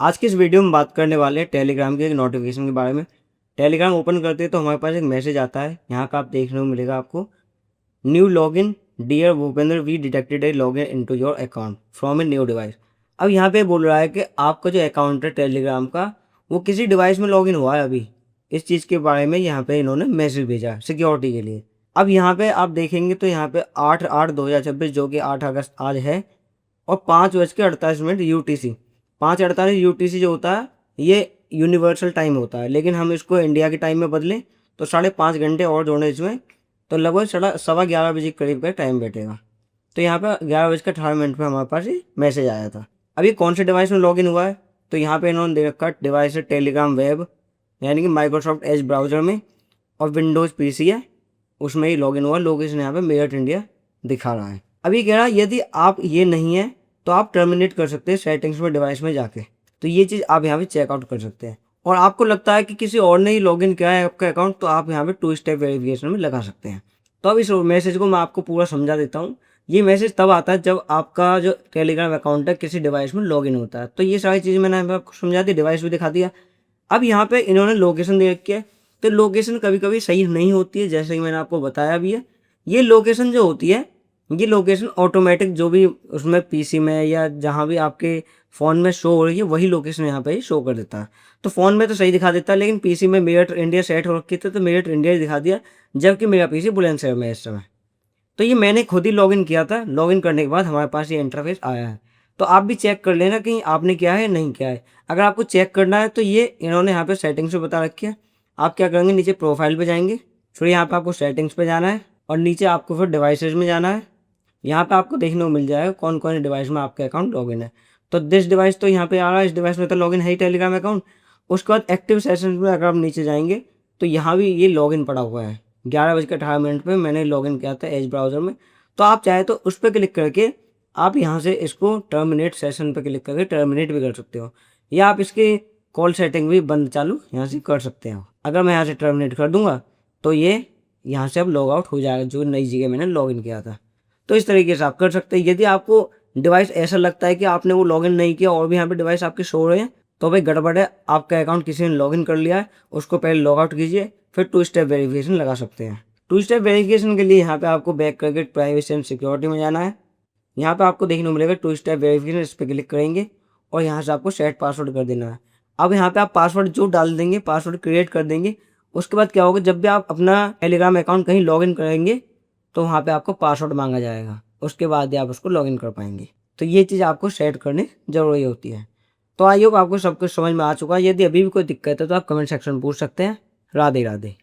आज की इस वीडियो में बात करने वाले हैं टेलीग्राम के एक नोटिफिकेशन के बारे में। टेलीग्राम ओपन करते हैं तो हमारे पास एक मैसेज आता है, यहाँ का आप देखने को मिलेगा आपको, new login dear Bhupendra, we detected a login into your account from a new device. अब यहाँ पे बोल रहा है कि आपका जो अकाउंट है टेलीग्राम का, वो किसी डिवाइस में लॉगिन हुआ है अभी। इस चीज़ के बारे में यहाँ पे इन्होंने मैसेज भेजा सिक्योरिटी के लिए। अब यहाँ पे आप देखेंगे तो यहाँ पे 8/8/2026 जो कि 8 अगस्त आज है, और 5:48 UTC, 5:48 UTC जो होता है ये यूनिवर्सल टाइम होता है, लेकिन हम इसको इंडिया के टाइम में बदलें तो 5.5 घंटे और जोड़े इसमें, तो लगभग 11:15 बजे के करीब का टाइम बैठेगा। तो यहाँ पर 11:18 पर हमारे पास ये मैसेज आया था। अब ये कौन से डिवाइस में लॉगिन हुआ है, तो यहाँ पे इन्होंने दे रखा डिवाइस है टेलीग्राम वेब, यानी कि माइक्रोसॉफ्ट एज ब्राउज़र में, और विंडोज़ PC है उसमें ही लॉगिन हुआ। लोकेशन यहाँ पे मेरठ इंडिया दिखा रहा है। अभी कह रहा है यदि आप ये नहीं है तो आप टर्मिनेट कर सकते हैं सेटिंग्स में डिवाइस में जाके। तो ये चीज़ आप यहाँ पे चेकआउट कर सकते हैं। और आपको लगता है कि किसी और ने ही लॉगिन किया है आपका अकाउंट, तो आप यहाँ पे 2 स्टेप वेरिफिकेशन में लगा सकते हैं। तो अब इस मैसेज को मैं आपको पूरा समझा देता हूँ। ये मैसेज तब आता है जब आपका जो टेलीग्राम अकाउंट है किसी डिवाइस में लॉगिन होता है। तो ये सारी चीज़ मैंने आपको समझा दी, डिवाइस भी दिखा दिया। अब यहाँ पे इन्होंने लोकेशन दे रखी है, तो लोकेशन कभी कभी सही नहीं होती है, जैसे कि मैंने आपको बताया भी है। ये लोकेशन जो होती है, ये लोकेशन ऑटोमेटिक जो भी उसमें PC में या जहाँ भी आपके फ़ोन में शो हो रही है वही लोकेशन यहाँ पे ही शो कर देता है। तो फ़ोन में तो सही दिखा देता है, लेकिन PC में मेरठ इंडिया सेट हो रखी थी तो मेरठ इंडिया ही दिखा दिया, जबकि मेरा PC बुलंदशहर में है इस समय। तो ये मैंने खुद ही लॉगिन किया था। लॉगिन करने के बाद हमारे पास ये इंटरफेस आया है। तो आप भी चेक कर लेना कि आपने किया है नहीं किया है। अगर आपको चेक करना है तो ये इन्होंने यहाँ पे सेटिंग्स में बता रखी है। आप क्या करेंगे, नीचे प्रोफाइल पे जाएंगे, फिर यहाँ पे आपको सेटिंग्स पे जाना है, और नीचे आपको फिर डिवाइसेज में जाना है। यहाँ पे आपको देखने को मिल जाएगा कौन कौन से डिवाइस में आपका अकाउंट लॉगिन है। तो दिस डिवाइस तो यहाँ पे आ रहा है, इस डिवाइस में तो लॉगिन है ही टेलीग्राम अकाउंट। उसके बाद एक्टिव सेशन में अगर आप नीचे जाएंगे तो यहाँ भी ये लॉगिन पड़ा हुआ है। 11:18 पे मैंने लॉगिन किया था एज ब्राउज़र में। तो आप चाहे तो उस पर क्लिक करके आप यहाँ से इसको टर्मिनेट सेशन पर क्लिक करके टर्मिनेट भी कर सकते हो, या आप इसकी कॉल सेटिंग भी बंद चालू यहाँ से कर सकते हो। अगर मैं यहाँ से टर्मिनेट कर दूंगा तो ये यहाँ से अब लॉग आउट हो जाएगा, जो नई जगह मैंने लॉगिन किया था। तो इस तरीके से आप कर सकते हैं। यदि आपको डिवाइस ऐसा लगता है कि आपने वो लॉगिन नहीं किया और भी यहाँ पे डिवाइस आपके शो हो रहे हैं, तो भाई गड़बड़ है, आपका अकाउंट किसी ने लॉगिन कर लिया है। उसको पहले लॉग आउट कीजिए, फिर 2 स्टेप वेरिफिकेशन लगा सकते हैं। 2 स्टेप वेरिफिकेशन के लिए यहाँ पे आपको बैक करके प्राइवेसी एंड सिक्योरिटी में जाना है। यहाँ पे आपको देखने को मिलेगा 2 स्टेप वेरिफिकेशन, इस पर क्लिक करेंगे और यहाँ से आपको सेट पासवर्ड कर देना है। अब यहाँ पे आप पासवर्ड जो डाल देंगे, पासवर्ड क्रिएट कर देंगे। उसके बाद क्या होगा, जब भी आप अपना टेलीग्राम अकाउंट कहीं लॉगिन करेंगे तो वहाँ पे आपको पासवर्ड मांगा जाएगा। उसके बाद ही आप उसको लॉगिन कर पाएंगे। तो ये चीज़ आपको सेट करनी ज़रूरी होती है। तो आई होप आपको सब कुछ समझ में आ चुका है। यदि अभी भी कोई दिक्कत है तो आप कमेंट सेक्शन में पूछ सकते हैं। राधे राधे।